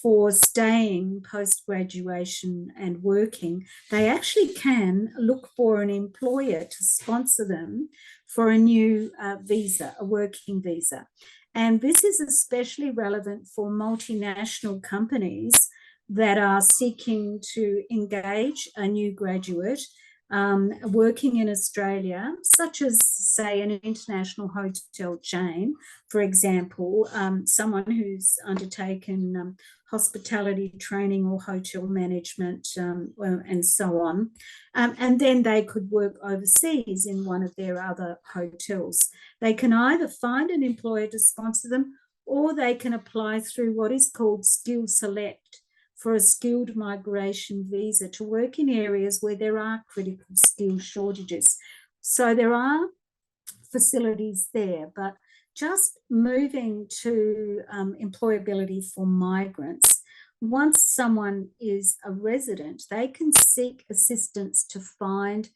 Speaker 4: for staying post-graduation and working, they actually can look for an employer to sponsor them for a new visa, a working visa. And this is especially relevant for multinational companies that are seeking to engage a new graduate working in Australia, such as, say, an international hotel chain, for example, someone who's undertaken hospitality training or hotel management and so on. And then they could work overseas in one of their other hotels. They can either find an employer to sponsor them, or they can apply through what is called Skill Select for a skilled migration visa to work in areas where there are critical skill shortages. So there are facilities there, but just moving to employability for migrants, once someone is a resident, they can seek assistance to find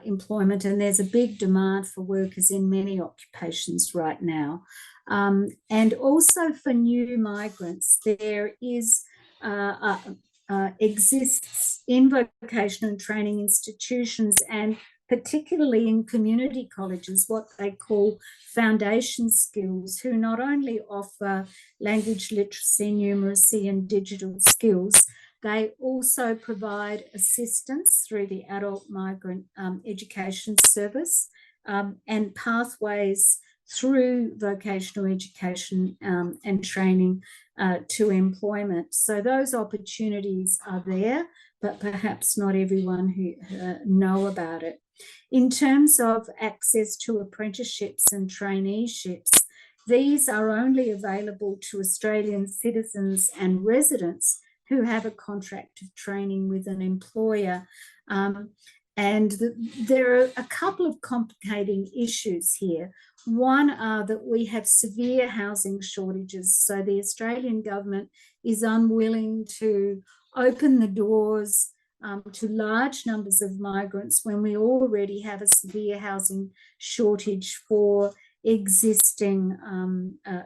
Speaker 4: employment, and there's a big demand for workers in many occupations right now. And also for new migrants, there is exists in vocational and training institutions, and particularly in community colleges, what they call foundation skills, who not only offer language literacy, numeracy, and digital skills, they also provide assistance through the Adult Migrant Education Service and pathways through vocational education and training to employment. So those opportunities are there, but perhaps not everyone who know about it. In terms of access to apprenticeships and traineeships, these are only available to Australian citizens and residents who have a contract of training with an employer. There are a couple of complicating issues here. One are that we have severe housing shortages, so the Australian government is unwilling to open the doors to large numbers of migrants when we already have a severe housing shortage for existing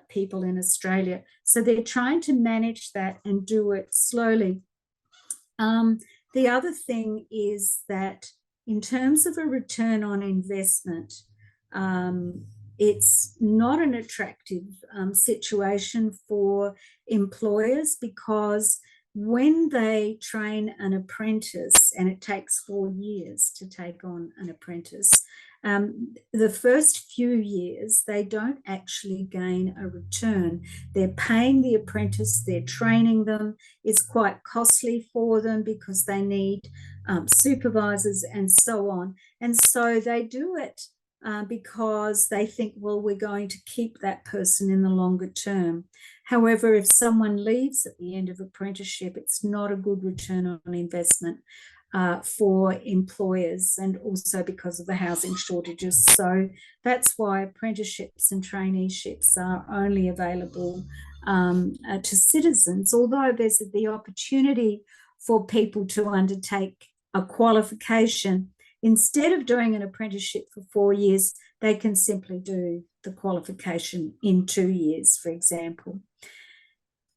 Speaker 4: people in Australia. So they're trying to manage that and do it slowly. The other thing is that in terms of a return on investment, it's not an attractive situation for employers, because when they train an apprentice, and it takes 4 years to take on an apprentice, the first few years they don't actually gain a return. They're paying the apprentice, they're training them. It's quite costly for them because they need supervisors and so on. And so they do it because they think, well, we're going to keep that person in the longer term. However, if someone leaves at the end of apprenticeship, it's not a good return on investment. for employers, and also because of the housing shortages. So that's why apprenticeships and traineeships are only available to citizens, although there's the opportunity for people to undertake a qualification. Instead of doing an apprenticeship for 4 years, they can simply do the qualification in 2 years, for example.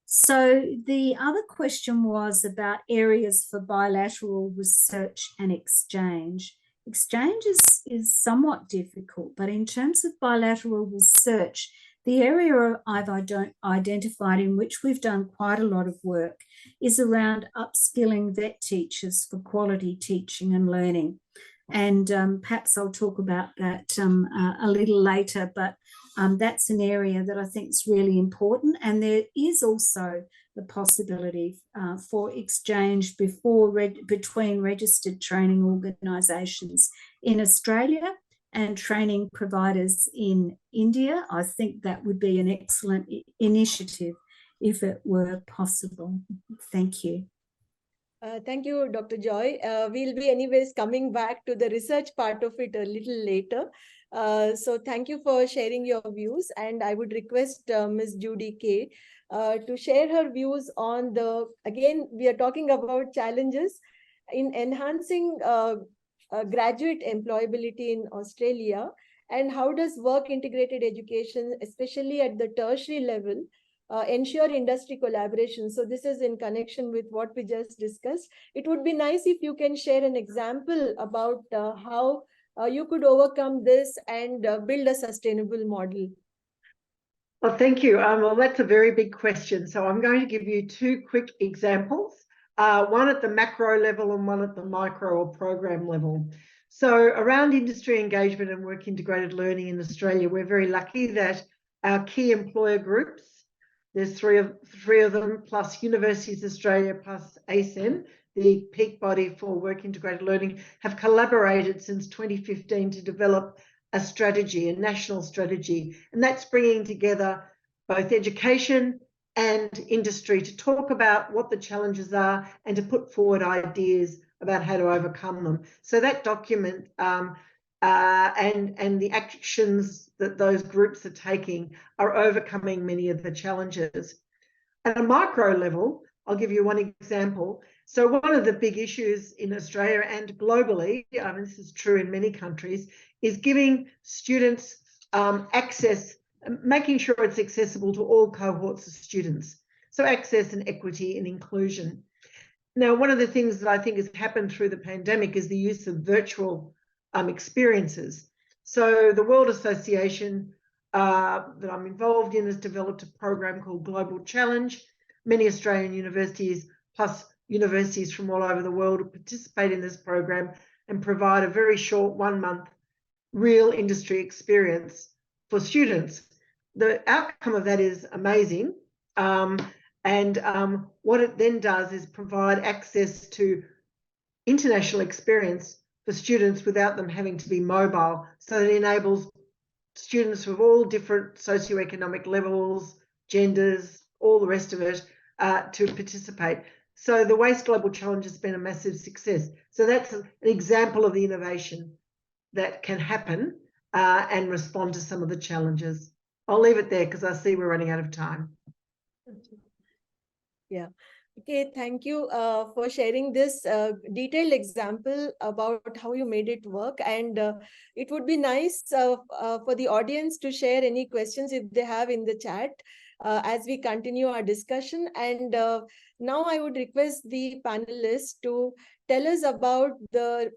Speaker 4: So the other question was about areas for bilateral research and exchange. Exchange is somewhat difficult, but in terms of bilateral research, the area I've identified in which we've done quite a lot of work is around upskilling VET teachers for quality teaching and learning. And perhaps I'll talk about that a little later, but that's an area that I think is really important. And there is also the possibility for exchange between registered training organisations in Australia and training providers in India. I think that would be an excellent initiative if it were possible. Thank you.
Speaker 1: Thank you, Dr. Joy. We'll be anyways coming back to the research part of it a little later. So thank you for sharing your views. And I would request Ms. Judy K. To share her views on again, we are talking about challenges in enhancing graduate employability in Australia, and how does work integrated education, especially at the tertiary level, ensure industry collaboration. So this is in connection with what we just discussed. It would be nice if you can share an example about how you could overcome this and build a sustainable model.
Speaker 5: Well, thank you. Well, that's a very big question. So I'm going to give you 2 quick examples, one at the macro level and one at the micro or program level. So around industry engagement and work integrated learning in Australia, we're very lucky that our key employer groups, there's three of them, plus Universities Australia, plus ASEN, the peak body for work integrated learning, have collaborated since 2015 to develop a strategy, a national strategy. And that's bringing together both education and industry to talk about what the challenges are and to put forward ideas about how to overcome them. So that document and the actions that those groups are taking are overcoming many of the challenges. At a micro level, I'll give you one example. So one of the big issues in Australia and globally, this is true in many countries, is giving students access, making sure it's accessible to all cohorts of students. So access and equity and inclusion. Now, one of the things that I think has happened through the pandemic is the use of virtual experiences. So the World Association that I'm involved in has developed a program called Global Challenge. Many Australian universities plus universities from all over the world participate in this program and provide a very short 1-month real industry experience for students. The outcome of that is amazing. What it then does is provide access to international experience for students without them having to be mobile. So it enables students of all different socioeconomic levels, genders, all the rest of it to participate. So the WASTE Global Challenge has been a massive success. So that's an example of the innovation that can happen and respond to some of the challenges. I'll leave it there because I see we're running out of time.
Speaker 1: Yeah. Okay, thank you for sharing this detailed example about how you made it work. And it would be nice for the audience to share any questions if they have in the chat as we continue our discussion. And now I would request the panelists to tell us about the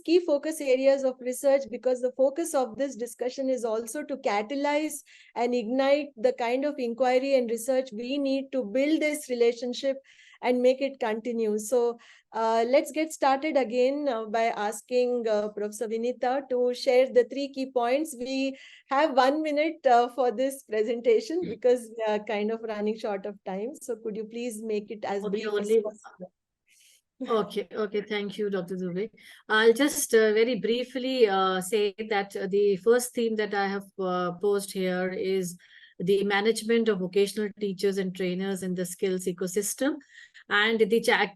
Speaker 1: key focus areas of research, because the focus of this discussion is also to catalyze and ignite the kind of inquiry and research we need to build this relationship and make it continue. So let's get started again by asking Professor Vineeta to share the 3 key points. We have 1 minute for this presentation because we are kind of running short of time. So could you please make it as brief as possible?
Speaker 2: Okay, thank you, Dr. Dubey. I'll just very briefly say that the first theme that I have posed here is the management of vocational teachers and trainers in the skills ecosystem. And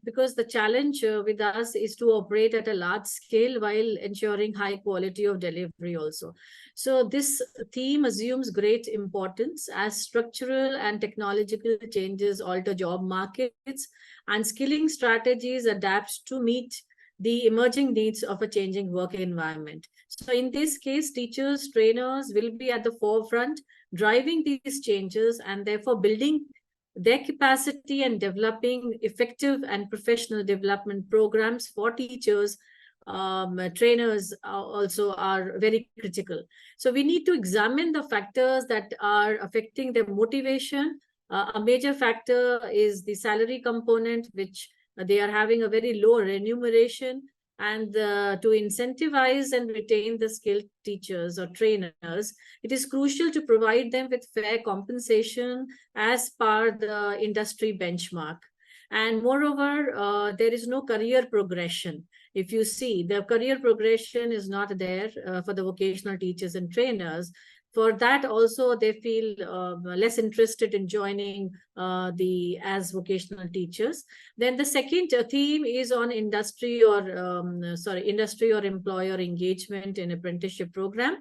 Speaker 2: because the challenge with us is to operate at a large scale while ensuring high quality of delivery also. So this theme assumes great importance as structural and technological changes alter job markets and skilling strategies adapt to meet the emerging needs of a changing work environment. So in this case, teachers, trainers will be at the forefront, driving these changes and therefore building their capacity and developing effective and professional development programs for teachers, trainers also are very critical. So we need to examine the factors that are affecting their motivation. A major factor is the salary component, which they are having a very low remuneration, and to incentivize and retain the skilled teachers or trainers, it is crucial to provide them with fair compensation as per the industry benchmark. And moreover, there is no career progression. If you see, the career progression is not there for the vocational teachers and trainers. For that also, they feel less interested in joining as vocational teachers. Then the second theme is on industry or employer engagement in apprenticeship program.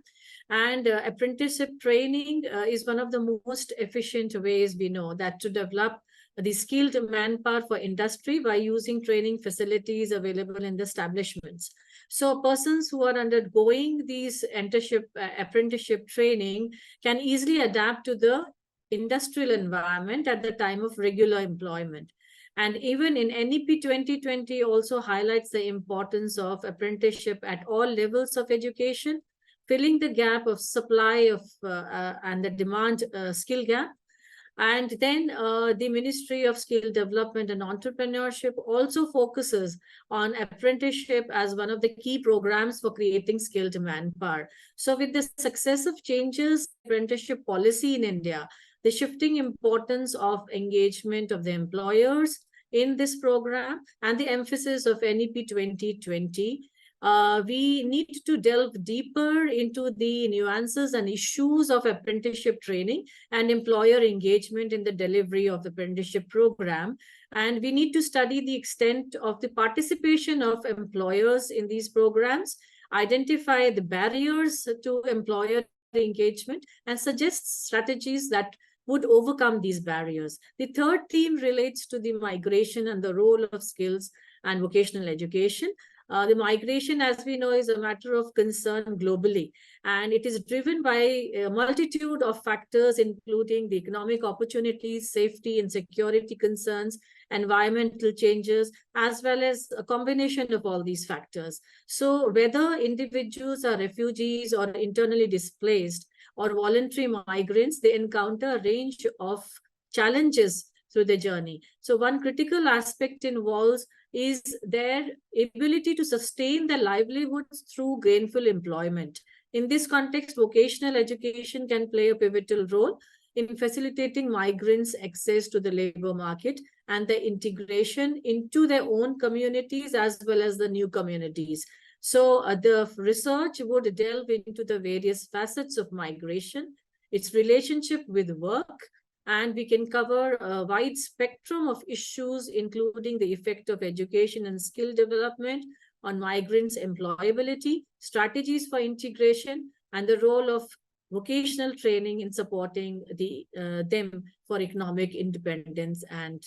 Speaker 2: And apprenticeship training is one of the most efficient ways we know that to develop the skilled manpower for industry by using training facilities available in the establishments. So persons who are undergoing these apprenticeship training can easily adapt to the industrial environment at the time of regular employment. And even in NEP 2020 also highlights the importance of apprenticeship at all levels of education, filling the gap of supply of and the demand skill gap. And then the Ministry of Skill Development and Entrepreneurship also focuses on apprenticeship as one of the key programs for creating skilled manpower. So with the successive changes, apprenticeship policy in India, the shifting importance of engagement of the employers in this program and the emphasis of NEP 2020, we need to delve deeper into the nuances and issues of apprenticeship training and employer engagement in the delivery of the apprenticeship program. And we need to study the extent of the participation of employers in these programs, identify the barriers to employer engagement, and suggest strategies that would overcome these barriers. The third theme relates to the migration and the role of skills and vocational education. The migration, as we know, is a matter of concern globally, and it is driven by a multitude of factors, including the economic opportunities, safety and security concerns, environmental changes, as well as a combination of all these factors. So whether individuals are refugees or internally displaced or voluntary migrants, they encounter a range of challenges through the journey. So one critical aspect involves is their ability to sustain their livelihoods through gainful employment. In this context, vocational education can play a pivotal role in facilitating migrants' access to the labor market and the integration into their own communities as well as the new communities. So the research would delve into the various facets of migration, its relationship with work, and we can cover a wide spectrum of issues, including the effect of education and skill development on migrants' employability, strategies for integration, and the role of vocational training in supporting them for economic independence and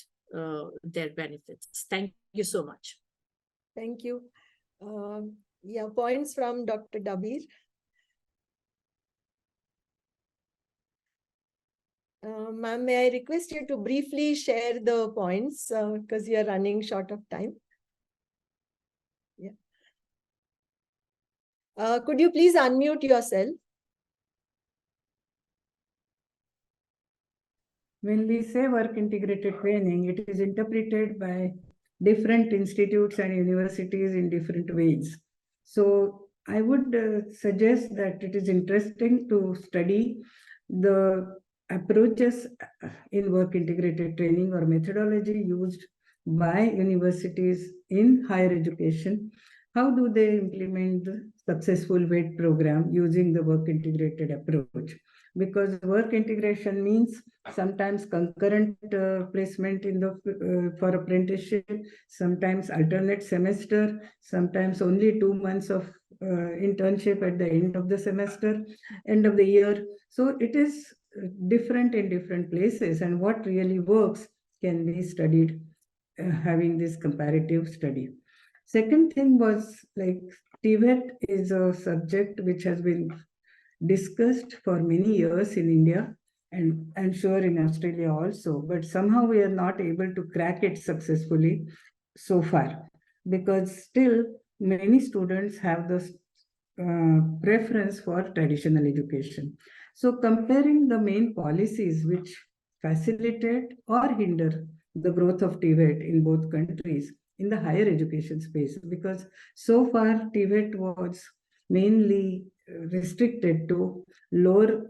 Speaker 2: their benefits. Thank you so much.
Speaker 1: Thank you. Yeah, points from Dr. Dubey. Ma'am, may I request you to briefly share the points because you are running short of time? Yeah. Could you please unmute yourself?
Speaker 3: When we say work integrated training, it is interpreted by different institutes and universities in different ways. So I would suggest that it is interesting to study the approaches in work integrated training or methodology used by universities in higher education. How do they implement the successful VET program using the work integrated approach? because work integration means sometimes concurrent placement in the for apprenticeship, sometimes alternate semester, sometimes only 2 months of internship at the end of the semester, end of the year. So it is different in different places, and what really works can be studied having this comparative study. Second thing was like TVET is a subject which has been discussed for many years in India, and I'm sure in Australia also, but somehow we are not able to crack it successfully so far, because still many students have this preference for traditional education. So comparing the main policies which facilitate or hinder the growth of TVET in both countries in the higher education space, because so far TVET was mainly restricted to lower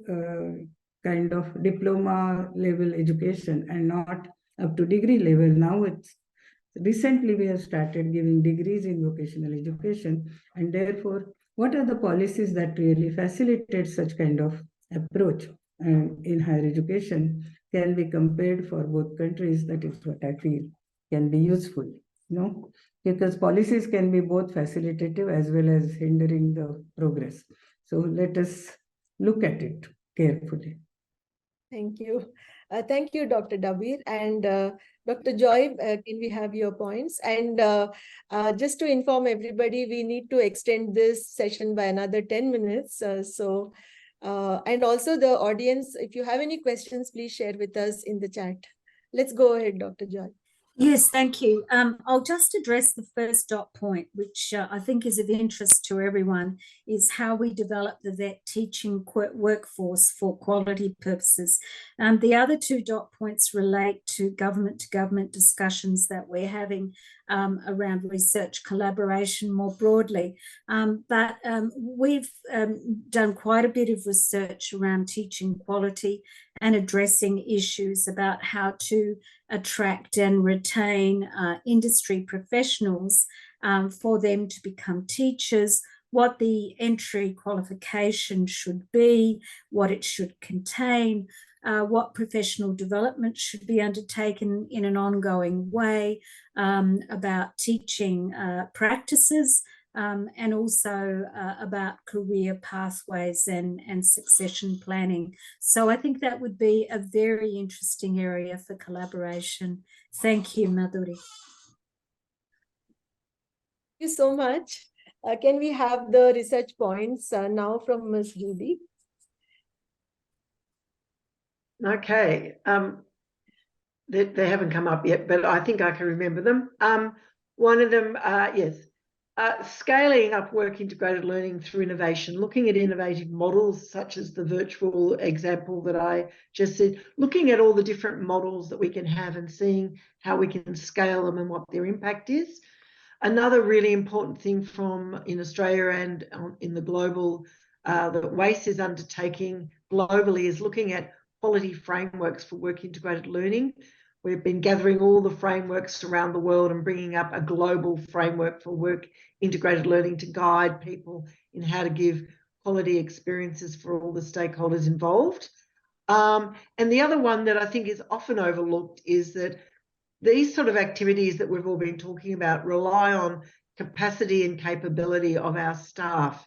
Speaker 3: kind of diploma level education and not up to degree level. Now it's recently we have started giving degrees in vocational education, and therefore what are the policies that really facilitate such kind of approach in higher education can be compared for both countries. That is what I feel can be useful, because policies can be both facilitative as well as hindering the progress. So let us look at it carefully.
Speaker 1: Thank you. Thank you, Dr. Dabir. And Dr. Joy, can we have your points? And just to inform everybody, we need to extend this session by another 10 minutes. And also the audience, if you have any questions, please share with us in the chat. Let's go ahead, Dr. Joy.
Speaker 4: Yes, thank you. I'll just address the first dot point, which I think is of interest to everyone, is how we develop the VET teaching workforce for quality purposes. The other two dot points relate to government discussions that we're having around research collaboration more broadly. But we've done quite a bit of research around teaching quality and addressing issues about how to attract and retain industry professionals for them to become teachers, what the entry qualification should be, what it should contain, what professional development should be undertaken in an ongoing way, about teaching practices, and also about career pathways and succession planning. So I think that would be a very interesting area for collaboration. Thank you, Madhuri.
Speaker 1: Thank you so much. Can we have the research points now from Ms. Judy?
Speaker 5: Okay. They haven't come up yet, but I think I can remember them. One of them, yes. Scaling up work integrated learning through innovation, looking at innovative models such as the virtual example that I just said, looking at all the different models that we can have and seeing how we can scale them and what their impact is. Another really important thing in Australia and in the global that WACE is undertaking globally is looking at quality frameworks for work integrated learning. We've been gathering all the frameworks around the world and bringing up a global framework for work integrated learning to guide people in how to give quality experiences for all the stakeholders involved. And the other one that I think is often overlooked is that these sort of activities that we've all been talking about rely on capacity and capability of our staff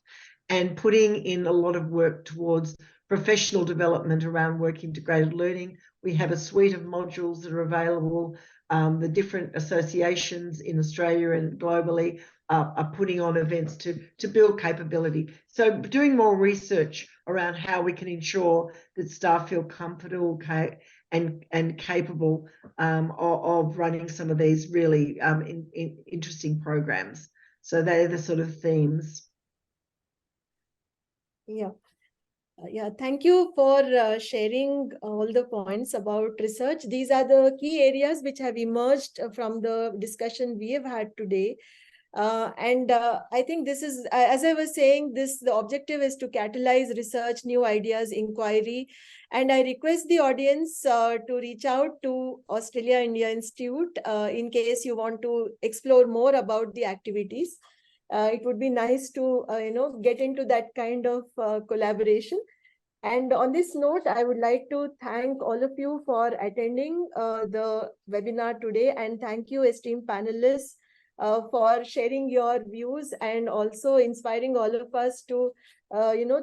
Speaker 5: and putting in a lot of work towards professional development around work integrated learning. We have a suite of modules that are available. The different associations in Australia and globally are putting on events to build capability. So doing more research around how we can ensure that staff feel comfortable and capable of running some of these really interesting programs. So they're the sort of themes.
Speaker 1: Yeah, thank you for sharing all the points about research. These are the key areas which have emerged from the discussion we have had today. I think this is, as I was saying, the objective is to catalyze research, new ideas, inquiry. And I request the audience to reach out to Australia India Institute in case you want to explore more about the activities. It would be nice to, get into that kind of collaboration. And on this note, I would like to thank all of you for attending the webinar today, and thank you, esteemed panelists, for sharing your views and also inspiring all of us to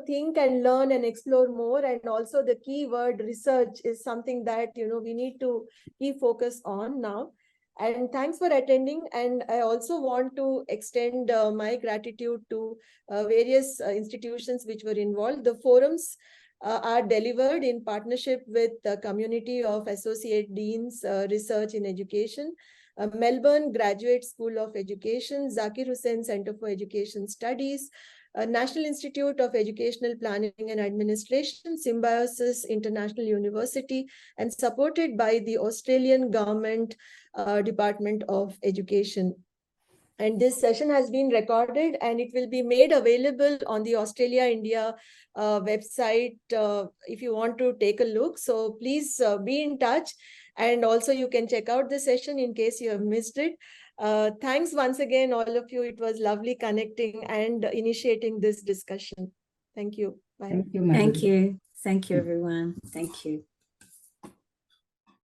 Speaker 1: think and learn and explore more. And also the keyword research is something that we need to keep focus on now. And thanks for attending. And I also want to extend my gratitude to various institutions which were involved. The forums are delivered in partnership with the community of Associate Deans Research in Education, Melbourne Graduate School of Education, Zakir Hussain Center for Education Studies, National Institute of Educational Planning and Administration, Symbiosis International University, and supported by the Australian Government Department of Education. And this session has been recorded and it will be made available on the Australia India website if you want to take a look. So please be in touch. And also you can check out the session in case you have missed it. Thanks once again, all of you. It was lovely connecting and initiating this discussion. Thank you. Bye.
Speaker 3: Thank you, Madhuri.
Speaker 4: Thank you. Thank you, everyone. Thank you.